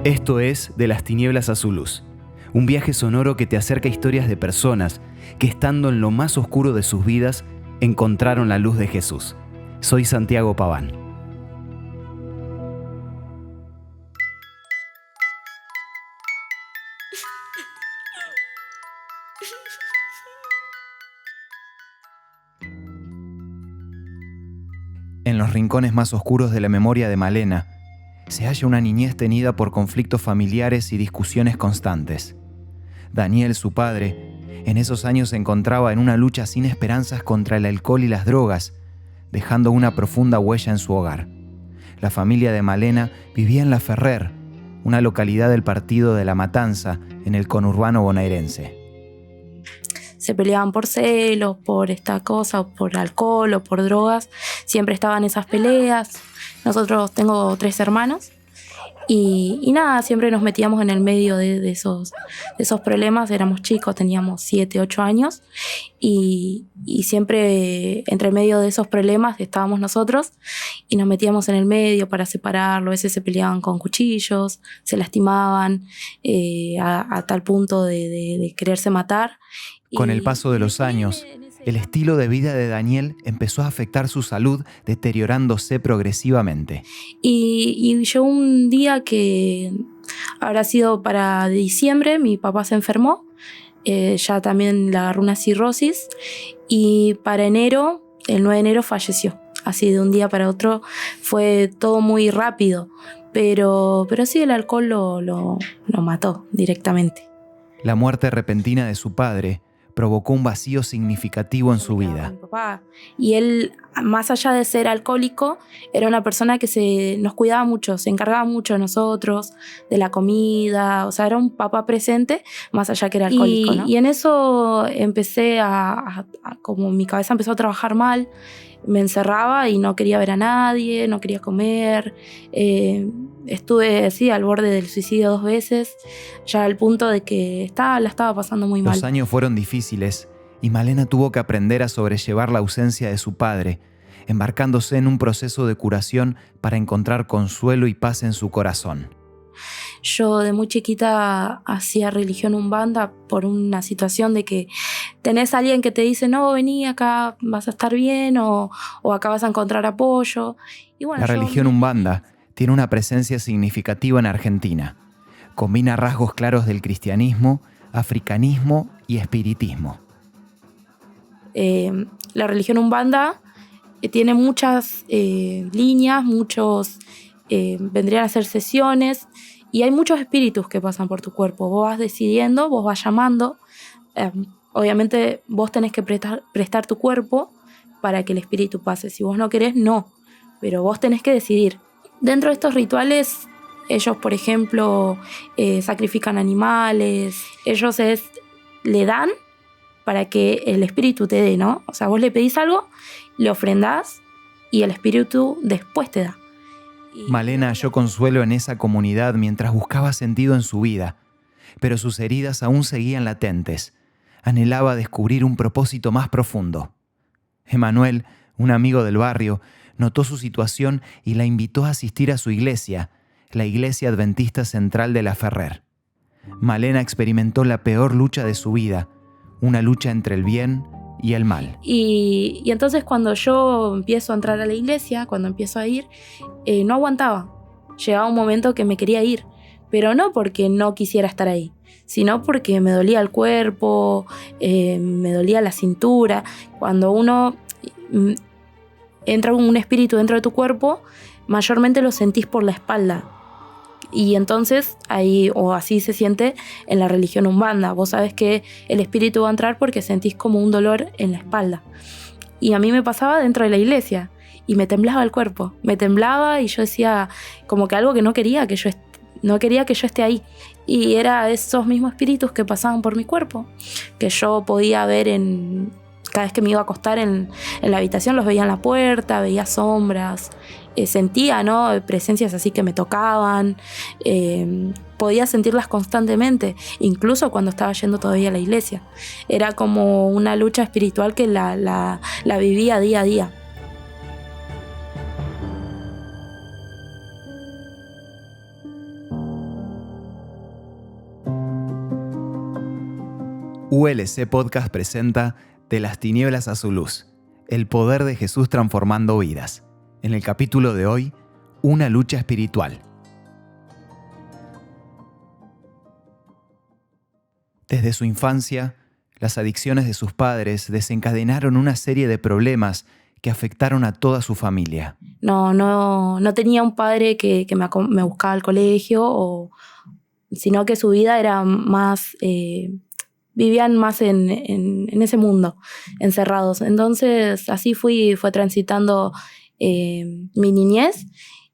Esto es De las tinieblas a su luz, un viaje sonoro que te acerca a historias de personas que estando en lo más oscuro de sus vidas encontraron la luz de Jesús. Soy Santiago Paván. En los rincones más oscuros de la memoria de Malena, se halla una niñez tenida por conflictos familiares y discusiones constantes. Daniel, su padre, en esos años se encontraba en una lucha sin esperanzas contra el alcohol y las drogas, dejando una profunda huella en su hogar. La familia de Malena vivía en La Ferrer, una localidad del partido de La Matanza, en el conurbano bonaerense. Se peleaban por celos, por esta cosa, o por alcohol o por drogas. Siempre estaban esas peleas. Nosotros tengo 3 hermanos y nada, siempre nos metíamos en el medio de esos problemas. Éramos chicos, teníamos 7, 8 años y siempre entre medio de esos problemas estábamos nosotros y nos metíamos en el medio para separarlo. A veces se peleaban con cuchillos, se lastimaban a tal punto de quererse matar. Con el paso de los años, el estilo de vida de Daniel empezó a afectar su salud, deteriorándose progresivamente. Y yo un día que habrá sido para diciembre, mi papá se enfermó, ya también le agarró una cirrosis, y para enero, el 9 de enero falleció. Así de un día para otro fue todo muy rápido, pero sí el alcohol lo mató directamente. La muerte repentina de su padre provocó un vacío significativo en su vida. Y él, más allá de ser alcohólico, era una persona que nos cuidaba mucho, se encargaba mucho de nosotros, de la comida, o sea, era un papá presente, más allá que era alcohólico, ¿no? Y en eso empecé como mi cabeza empezó a trabajar mal, me encerraba y no quería ver a nadie, no quería comer. Estuve así al borde del suicidio 2 veces, ya al punto de que la estaba pasando muy mal. Los años fueron difíciles y Malena tuvo que aprender a sobrellevar la ausencia de su padre, embarcándose en un proceso de curación para encontrar consuelo y paz en su corazón. Yo de muy chiquita hacía religión umbanda por una situación de que tenés a alguien que te dice, no, vení acá, vas a estar bien, o acá vas a encontrar apoyo. Y bueno, la religión umbanda tiene una presencia significativa en Argentina. Combina rasgos claros del cristianismo, africanismo y espiritismo. La religión umbanda tiene muchas líneas, vendrían a ser sesiones, y hay muchos espíritus que pasan por tu cuerpo. Vos vas decidiendo, vos vas llamando. Obviamente vos tenés que prestar tu cuerpo para que el espíritu pase. Si vos no querés, no. Pero vos tenés que decidir. Dentro de estos rituales, ellos, por ejemplo, sacrifican animales. Ellos le dan para que el espíritu te dé, ¿no? O sea, vos le pedís algo, le ofrendás y el espíritu después te da. Malena halló consuelo en esa comunidad mientras buscaba sentido en su vida, pero sus heridas aún seguían latentes. Anhelaba descubrir un propósito más profundo. Emanuel, un amigo del barrio, notó su situación y la invitó a asistir a su iglesia, la Iglesia Adventista Central de La Ferrer. Malena experimentó la peor lucha de su vida, una lucha entre el bien y el mal. Y entonces cuando yo empiezo a entrar a la iglesia, cuando empiezo a ir, no aguantaba. Llegaba un momento que me quería ir, pero no porque no quisiera estar ahí, sino porque me dolía el cuerpo, me dolía la cintura. Cuando uno entra un espíritu dentro de tu cuerpo, mayormente lo sentís por la espalda. Y entonces ahí, o así se siente en la religión umbanda. Vos sabés que el espíritu va a entrar porque sentís como un dolor en la espalda. Y a mí me pasaba dentro de la iglesia y me temblaba el cuerpo. Me temblaba y yo decía como que algo que no quería que yo esté ahí. Y era esos mismos espíritus que pasaban por mi cuerpo, que yo podía ver cada vez que me iba a acostar en la habitación, los veía en la puerta, veía sombras. Sentía, ¿no?, presencias así que me tocaban, podía sentirlas constantemente, incluso cuando estaba yendo todavía a la iglesia. Era como una lucha espiritual que la vivía día a día. ULC Podcast presenta De las tinieblas a su luz, el poder de Jesús transformando vidas. En el capítulo de hoy, una lucha espiritual. Desde su infancia, las adicciones de sus padres desencadenaron una serie de problemas que afectaron a toda su familia. No tenía un padre que me buscaba al colegio, sino que su vida era más... vivían más en ese mundo, encerrados. Entonces así fue transitando mi niñez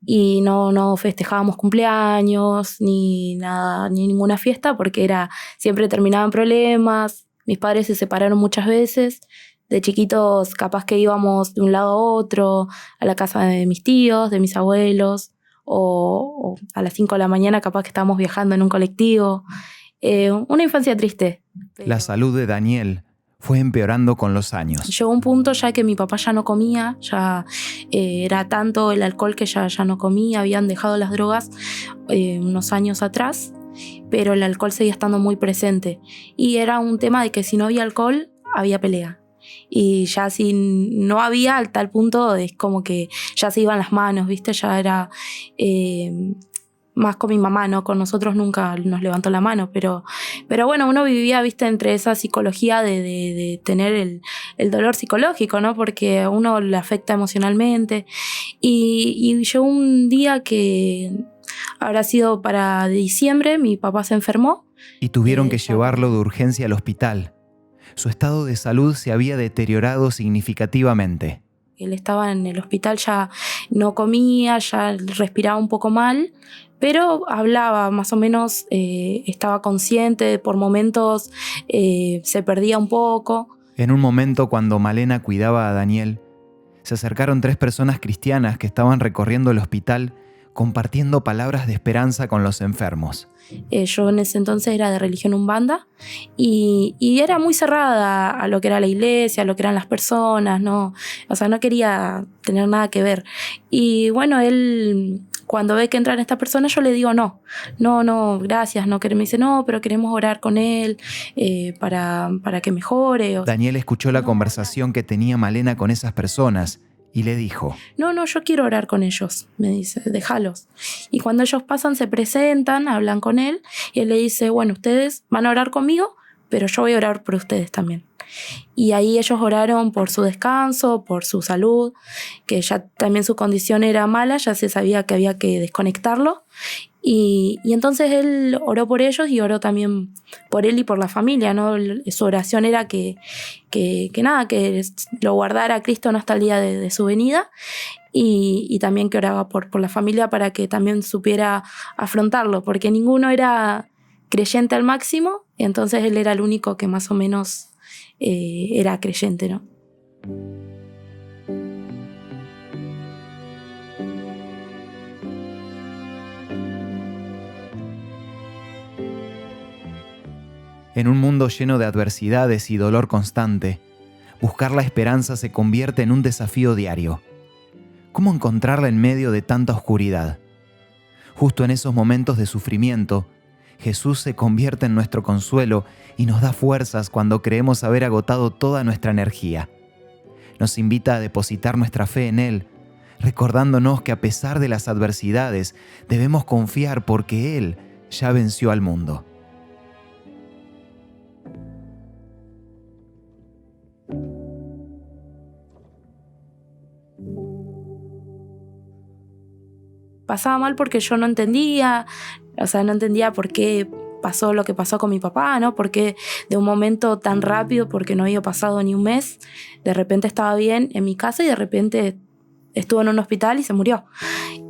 y no festejábamos cumpleaños ni nada, ni ninguna fiesta, porque siempre terminaban problemas. Mis padres se separaron muchas veces. De chiquitos capaz que íbamos de un lado a otro, a la casa de mis tíos, de mis abuelos, o a las 5 de la mañana capaz que estábamos viajando en un colectivo. Una infancia triste. La salud de Daniel fue empeorando con los años. Llegó un punto ya que mi papá ya no comía, ya era tanto el alcohol que ya no comía, habían dejado las drogas unos años atrás, pero el alcohol seguía estando muy presente. Y era un tema de que si no había alcohol, había pelea. Y ya si no había, al tal punto es como que ya se iban las manos, ¿viste? Ya era... más con mi mamá, ¿no? Con nosotros nunca nos levantó la mano, pero bueno, uno vivía, viste, entre esa psicología de tener el dolor psicológico, ¿no? Porque a uno le afecta emocionalmente. Y llegó un día que habrá sido para diciembre, mi papá se enfermó. Y tuvieron que llevarlo de urgencia al hospital. Su estado de salud se había deteriorado significativamente. Él estaba en el hospital, ya no comía, ya respiraba un poco mal, pero hablaba más o menos, estaba consciente, por momentos se perdía un poco. En un momento, cuando Malena cuidaba a Daniel, se acercaron 3 personas cristianas que estaban recorriendo el hospital compartiendo palabras de esperanza con los enfermos. Yo en ese entonces era de religión umbanda y era muy cerrada a lo que era la iglesia, a lo que eran las personas, ¿no? O sea, no quería tener nada que ver. Y bueno, él, cuando ve que entran estas personas, yo le digo no, gracias, no queremos. Me dice, no, pero queremos orar con él para que mejore. Daniel escuchó la conversación que tenía Malena con esas personas y le dijo, no, yo quiero orar con ellos, me dice, déjalos. Y cuando ellos pasan, se presentan, hablan con él, y él le dice, bueno, ustedes van a orar conmigo, pero yo voy a orar por ustedes también. Y ahí ellos oraron por su descanso, por su salud, que ya también su condición era mala, ya se sabía que había que desconectarlo. Y entonces él oró por ellos y oró también por él y por la familia, ¿no? Su oración era que lo guardara a Cristo hasta el día de su venida y también que oraba por la familia para que también supiera afrontarlo, porque ninguno era creyente al máximo, y entonces él era el único que más o menos era creyente, ¿no? En un mundo lleno de adversidades y dolor constante, buscar la esperanza se convierte en un desafío diario. ¿Cómo encontrarla en medio de tanta oscuridad? Justo en esos momentos de sufrimiento, Jesús se convierte en nuestro consuelo y nos da fuerzas cuando creemos haber agotado toda nuestra energía. Nos invita a depositar nuestra fe en Él, recordándonos que a pesar de las adversidades, debemos confiar porque Él ya venció al mundo. Pasaba mal porque yo no entendía, no entendía por qué pasó lo que pasó con mi papá, ¿no? Porque de un momento tan rápido, porque no había pasado ni un mes, de repente estaba bien en mi casa y de repente estuvo en un hospital y se murió.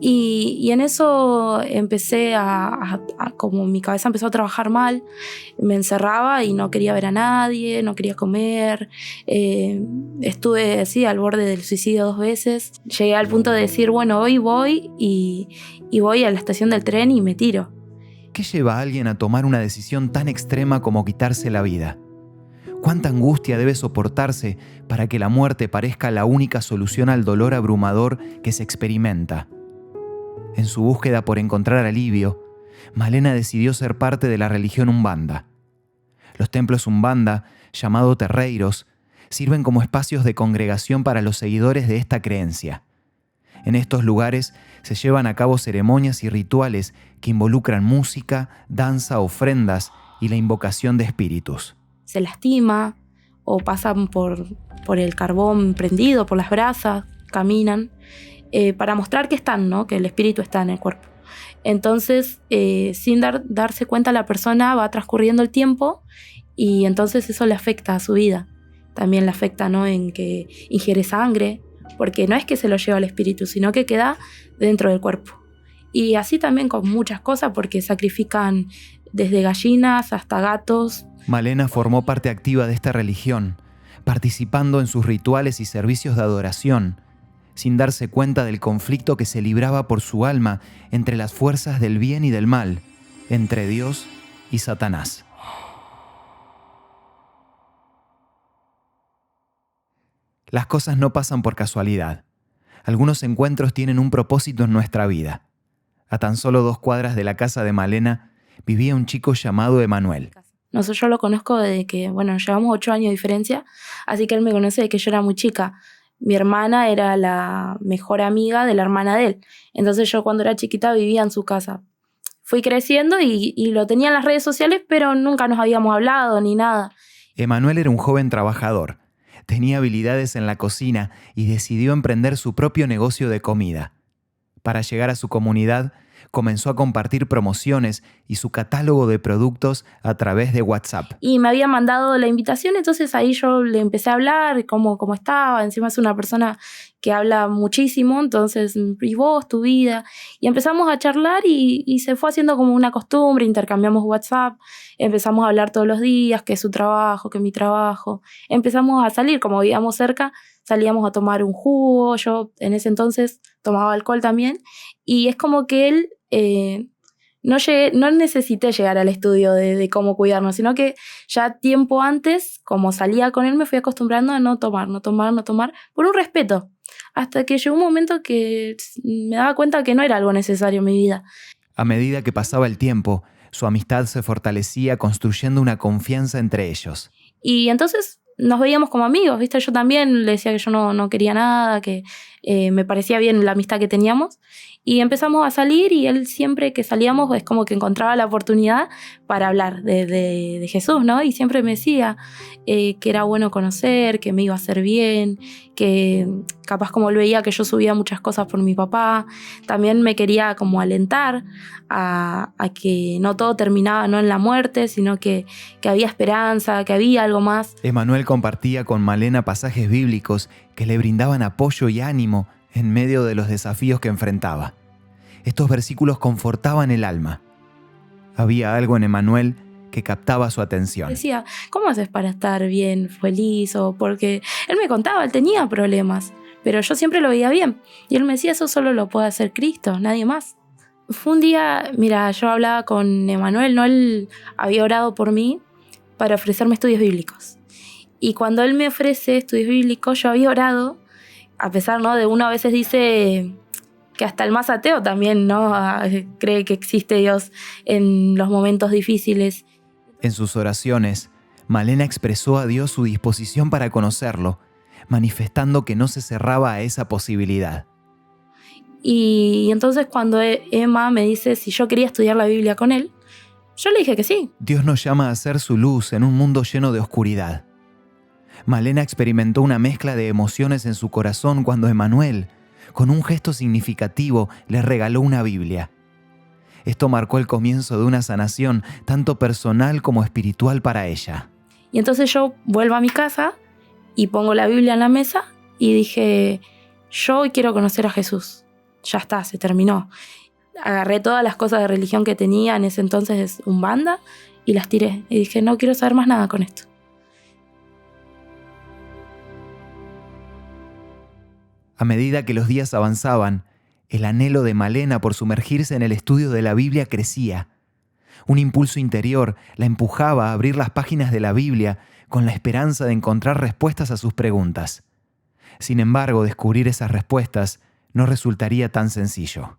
Y en eso empecé como mi cabeza empezó a trabajar mal, me encerraba y no quería ver a nadie, no quería comer, estuve así al borde del suicidio 2 veces. Llegué al punto de decir, bueno, hoy voy y voy a la estación del tren y me tiro. ¿Qué lleva a alguien a tomar una decisión tan extrema como quitarse la vida? ¿Cuánta angustia debe soportarse para que la muerte parezca la única solución al dolor abrumador que se experimenta? En su búsqueda por encontrar alivio, Malena decidió ser parte de la religión umbanda. Los templos Umbanda, llamados terreiros, sirven como espacios de congregación para los seguidores de esta creencia. En estos lugares se llevan a cabo ceremonias y rituales que involucran música, danza, ofrendas y la invocación de espíritus. Se lastima o pasan por el carbón prendido, por las brasas, caminan, para mostrar que están, ¿no? Que el espíritu está en el cuerpo. Entonces, sin darse cuenta, la persona va transcurriendo el tiempo y entonces eso le afecta a su vida. También le afecta, ¿no? En que ingiere sangre, porque no es que se lo lleva el espíritu, sino que queda dentro del cuerpo. Y así también con muchas cosas, porque sacrifican desde gallinas hasta gatos. Malena formó parte activa de esta religión, participando en sus rituales y servicios de adoración, sin darse cuenta del conflicto que se libraba por su alma entre las fuerzas del bien y del mal, entre Dios y Satanás. Las cosas no pasan por casualidad. Algunos encuentros tienen un propósito en nuestra vida. A tan solo 2 cuadras de la casa de Malena vivía un chico llamado Emanuel. Yo lo conozco desde que, llevamos 8 años de diferencia, así que él me conoce desde que yo era muy chica. Mi hermana era la mejor amiga de la hermana de él. Entonces yo cuando era chiquita vivía en su casa. Fui creciendo y lo tenía en las redes sociales, pero nunca nos habíamos hablado ni nada. Emanuel era un joven trabajador. Tenía habilidades en la cocina y decidió emprender su propio negocio de comida. Para llegar a su comunidad, comenzó a compartir promociones y su catálogo de productos a través de WhatsApp. Y me había mandado la invitación, entonces ahí yo le empecé a hablar cómo estaba. Encima es una persona que habla muchísimo, entonces, ¿y vos, tu vida? Y empezamos a charlar y se fue haciendo como una costumbre, intercambiamos WhatsApp, empezamos a hablar todos los días, que su trabajo, que mi trabajo. Empezamos a salir, como vivíamos cerca, salíamos a tomar un jugo, yo en ese entonces tomaba alcohol también, y es como que él, no necesité llegar al estudio de cómo cuidarnos, sino que ya tiempo antes, como salía con él, me fui acostumbrando a no tomar, por un respeto, hasta que llegó un momento que me daba cuenta que no era algo necesario en mi vida. A medida que pasaba el tiempo, su amistad se fortalecía construyendo una confianza entre ellos. Y entonces nos veíamos como amigos, ¿viste? Yo también le decía que yo no quería nada, que me parecía bien la amistad que teníamos. Y empezamos a salir y él siempre que salíamos es como que encontraba la oportunidad para hablar de Jesús, ¿no? Y siempre me decía que era bueno conocer, que me iba a hacer bien, que capaz como él veía que yo subía muchas cosas por mi papá, también me quería como alentar a que no todo terminaba no en la muerte, sino que había esperanza, que había algo más. Emanuel compartía con Malena pasajes bíblicos que le brindaban apoyo y ánimo en medio de los desafíos que enfrentaba. Estos versículos confortaban el alma. Había algo en Emanuel que captaba su atención. Decía, ¿cómo haces para estar bien, feliz? O porque él me contaba, él tenía problemas, pero yo siempre lo veía bien. Y él me decía, eso solo lo puede hacer Cristo, nadie más. Fue un día, yo hablaba con Emanuel, ¿no? Él había orado por mí para ofrecerme estudios bíblicos. Y cuando él me ofrece estudios bíblicos, yo había orado, a pesar, ¿no? de uno a veces dice que hasta el más ateo también, ¿no? cree que existe Dios en los momentos difíciles. En sus oraciones, Malena expresó a Dios su disposición para conocerlo, manifestando que no se cerraba a esa posibilidad. Y entonces cuando Emma me dice si yo quería estudiar la Biblia con él, yo le dije que sí. Dios nos llama a ser su luz en un mundo lleno de oscuridad. Malena experimentó una mezcla de emociones en su corazón cuando Emanuel, con un gesto significativo, le regaló una Biblia. Esto marcó el comienzo de una sanación tanto personal como espiritual para ella. Y entonces yo vuelvo a mi casa y pongo la Biblia en la mesa y dije, yo hoy quiero conocer a Jesús. Ya está, se terminó. Agarré todas las cosas de religión que tenía en ese entonces, Umbanda, y las tiré. Y dije, no quiero saber más nada con esto. A medida que los días avanzaban, el anhelo de Malena por sumergirse en el estudio de la Biblia crecía. Un impulso interior la empujaba a abrir las páginas de la Biblia con la esperanza de encontrar respuestas a sus preguntas. Sin embargo, descubrir esas respuestas no resultaría tan sencillo.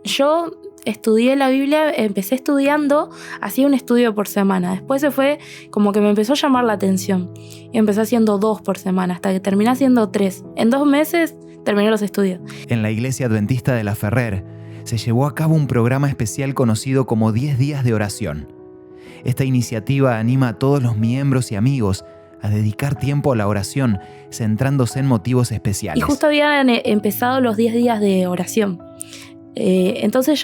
Yo estudié la Biblia, empecé estudiando, hacía un estudio por semana. Después se fue como que me empezó a llamar la atención. Y empecé haciendo 2 por semana, hasta que terminé haciendo 3. En 2 meses terminé los estudios. En la Iglesia Adventista de La Ferrer se llevó a cabo un programa especial conocido como 10 días de oración. Esta iniciativa anima a todos los miembros y amigos a dedicar tiempo a la oración, centrándose en motivos especiales. Y justo habían empezado los 10 días de oración. Entonces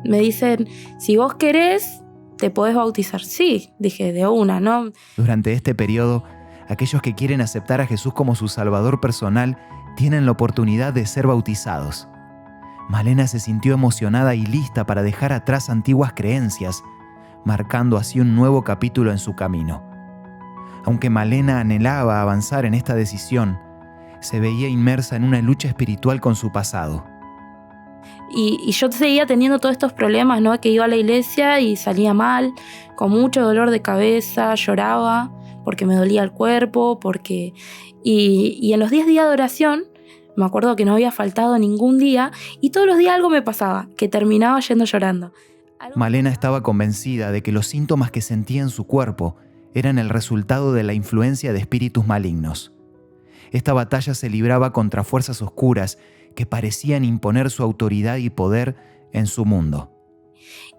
me dicen, si vos querés, te podés bautizar. Sí, dije, de una, ¿no? Durante este periodo, aquellos que quieren aceptar a Jesús como su Salvador personal tienen la oportunidad de ser bautizados. Malena se sintió emocionada y lista para dejar atrás antiguas creencias, marcando así un nuevo capítulo en su camino. Aunque Malena anhelaba avanzar en esta decisión, se veía inmersa en una lucha espiritual con su pasado. Y yo seguía teniendo todos estos problemas, ¿no? Que iba a la iglesia y salía mal, con mucho dolor de cabeza, lloraba porque me dolía el cuerpo, y en los 10 días de oración, me acuerdo que no había faltado ningún día, y todos los días algo me pasaba, que terminaba yendo llorando. Malena estaba convencida de que los síntomas que sentía en su cuerpo eran el resultado de la influencia de espíritus malignos. Esta batalla se libraba contra fuerzas oscuras que parecían imponer su autoridad y poder en su mundo.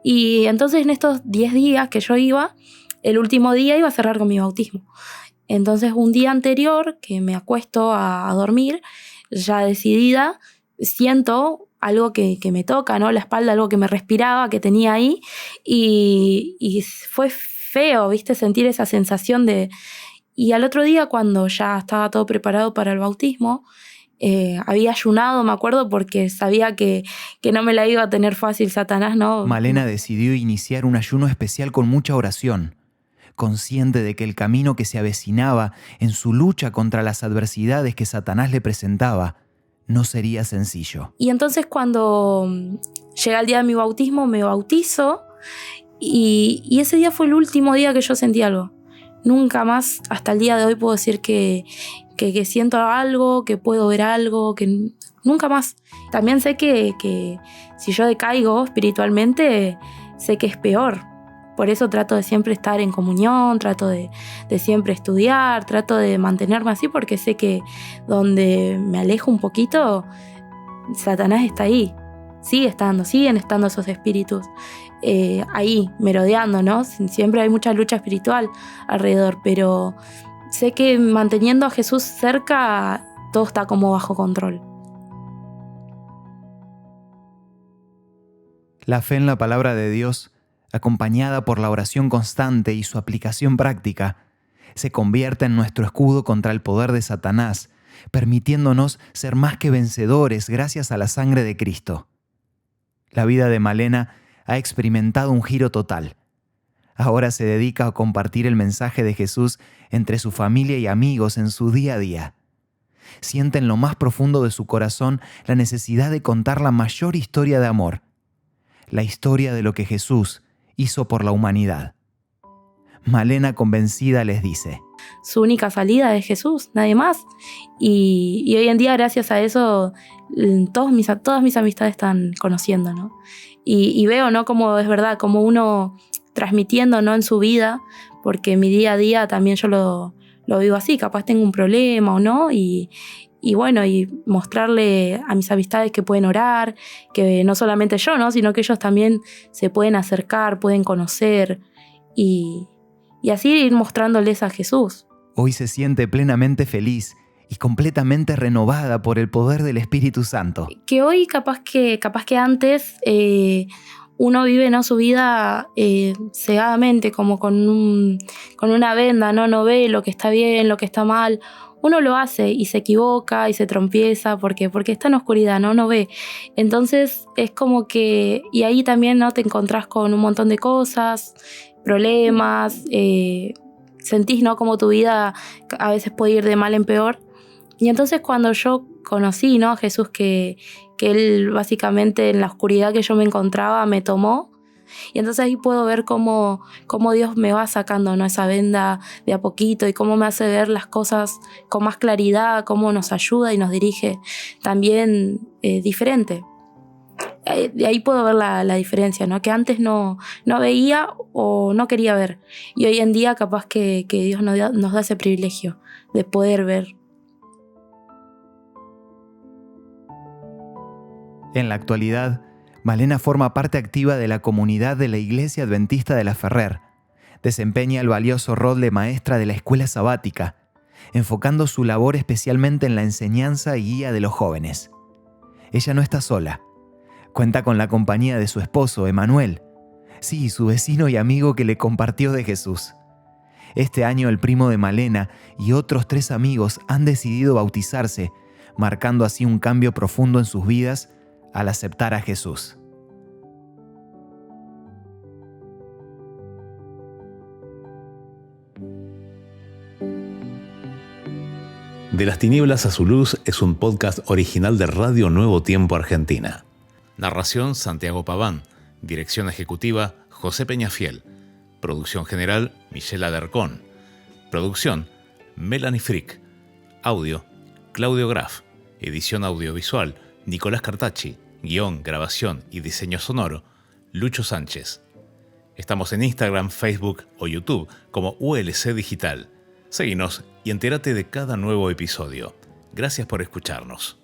Y entonces en estos 10 días que yo iba, el último día iba a cerrar con mi bautismo. Entonces un día anterior que me acuesto a dormir, ya decidida, siento algo que me toca, ¿no? La espalda, algo que me respiraba, que tenía ahí, y fue feo, ¿viste? Sentir esa sensación de... Y al otro día, cuando ya estaba todo preparado para el bautismo, había ayunado, me acuerdo, porque sabía que no me la iba a tener fácil Satanás, ¿no? Malena decidió iniciar un ayuno especial con mucha oración, consciente de que el camino que se avecinaba en su lucha contra las adversidades que Satanás le presentaba no sería sencillo. Y entonces cuando llega el día de mi bautismo, me bautizo, y ese día fue el último día que yo sentí algo. Nunca más, hasta el día de hoy, puedo decir que siento algo, que puedo ver algo, que nunca más. También sé que si yo decaigo espiritualmente, sé que es peor. Por eso trato de siempre estar en comunión, trato de siempre estudiar, trato de mantenerme así, porque sé que donde me alejo un poquito, Satanás está ahí. Siguen estando esos espíritus ahí, merodeando, ¿no? Siempre hay mucha lucha espiritual alrededor, pero sé que manteniendo a Jesús cerca, todo está como bajo control. La fe en la palabra de Dios, acompañada por la oración constante y su aplicación práctica, se convierte en nuestro escudo contra el poder de Satanás, permitiéndonos ser más que vencedores gracias a la sangre de Cristo. La vida de Malena ha experimentado un giro total. Ahora se dedica a compartir el mensaje de Jesús entre su familia y amigos en su día a día. Siente en lo más profundo de su corazón la necesidad de contar la mayor historia de amor, la historia de lo que Jesús hizo por la humanidad. Malena, convencida, les dice: su única salida es Jesús, nadie más. Y hoy en día, gracias a eso, todas mis amistades están conociendo, ¿no? Y veo, ¿no? Como es verdad, como uno transmitiendo, ¿no? En su vida, porque mi día a día también yo lo vivo así, capaz tengo un problema o no, y bueno, y mostrarle a mis amistades que pueden orar, que no solamente yo, ¿no? Sino que ellos también se pueden acercar, pueden conocer, y así ir mostrándoles a Jesús. Hoy se siente plenamente feliz y completamente renovada por el poder del Espíritu Santo. Que hoy capaz que antes uno vive, ¿no? Su vida cegadamente, como con una venda, ¿no? No ve lo que está bien, lo que está mal. Uno lo hace y se equivoca y se trompieza porque está en oscuridad, ¿no? No ve. Entonces es como que... Y ahí también, ¿no? Te encontrás con un montón de cosas, problemas, sentís, ¿no? Como tu vida a veces puede ir de mal en peor. Y entonces cuando yo conocí, ¿no? a Jesús, que Él básicamente en la oscuridad que yo me encontraba me tomó, y entonces ahí puedo ver cómo Dios me va sacando, ¿no? esa venda de a poquito, y cómo me hace ver las cosas con más claridad, cómo nos ayuda y nos dirige también diferente. De ahí puedo ver la diferencia, ¿no? Que antes no veía o no quería ver. Y hoy en día capaz que Dios nos da ese privilegio de poder ver. En la actualidad, Malena forma parte activa de la comunidad de la Iglesia Adventista de la Ferrer. Desempeña el valioso rol de maestra de la escuela sabática, enfocando su labor especialmente en la enseñanza y guía de los jóvenes. Ella no está sola. Cuenta con la compañía de su esposo, Emanuel. Sí, su vecino y amigo que le compartió de Jesús. Este año el primo de Malena y otros 3 amigos han decidido bautizarse, marcando así un cambio profundo en sus vidas al aceptar a Jesús. De las tinieblas a su luz es un podcast original de Radio Nuevo Tiempo Argentina. Narración Santiago Paván. Dirección ejecutiva José Peñafiel. Producción general Michelle Adercón. Producción Melanie Frick. Audio Claudio Graf. Edición audiovisual Nicolás Cartacci. Guión, grabación y diseño sonoro Lucho Sánchez. Estamos en Instagram, Facebook o YouTube como ULC Digital. Seguinos y entérate de cada nuevo episodio. Gracias por escucharnos.